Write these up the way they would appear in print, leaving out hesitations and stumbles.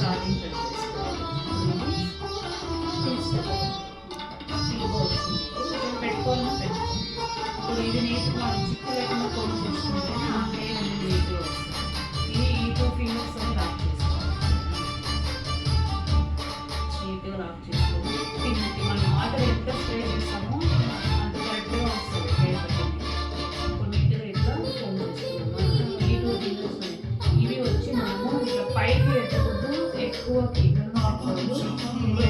Starting cut చేసుకోవాలి. పెట్టుకోవాలన్నా పెట్టుకోవాలి. ఇప్పుడు ఇది నీట్గా మనం చిక్కు లేకుండా కోన్ చేసుకుంటే ఆ హెయిర్ అనేది నీట్గా వస్తుంది. ఇది ఈ 2 ఫింగర్స్ అని లాక్ చేసుకోవాలి. నీట్గా లాక్ చేసుకోవాలి. దీనికి మనం వాటర్ ఎంత స్ప్రే చేస్తామో అంత కరెక్ట్గా వస్తుంది హెయిర్ కటింగ్. ఇప్పుడు నీట్గా ఇట్లా కోన్ చేసుకున్నాం. ఈ 2 ఫింగర్స్ ఇవి వచ్చి మనము ఇట్లా పైకి ఎత్తకూడదు, ఎక్కువ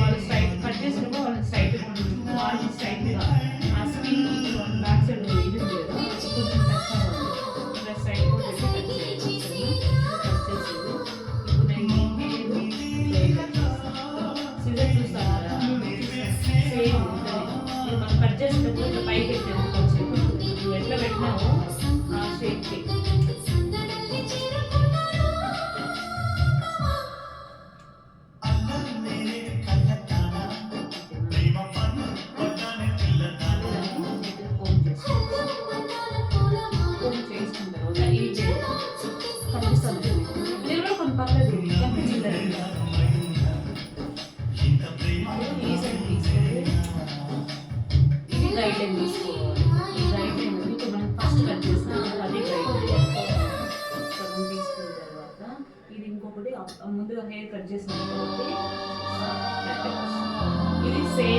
వాళ్ళు స్ట్రైట్ కట్ చేసినప్పుడు వాళ్ళు స్ట్రైట్ వాళ్ళు స్ట్రైట్గా ఆ స్కిన్ బ్యాక్ సైడ్ ఇది లేదా కొంచెం టచ్ అవ్వాలి. ఇలా స్ట్రైట్ పెట్టి కట్ చేయాలి. కట్ చేసేది ఇప్పుడు నేను సిజర్ చూస్తాను కదా సేమ్ ఉంటుంది. మనం కట్ చేసేటప్పుడు ఇట్లా పైకి ఎత్తేసుకోవచ్చు. నువ్వు ఎట్లా పెట్టినావో ఆ షేప్కి గైడ్ లైన్ తీసుకోవాలి. ఈ గైడ్ లైన్ ఇప్పుడు మనం ఫస్ట్ కట్ చేస్తాం అది గైడ్ లైన్ తీసుకున్న తర్వాత ఇది ఇంకొకటి ముందుగా హెయిర్ కట్ చేసిన తర్వాత ఇది సేమ్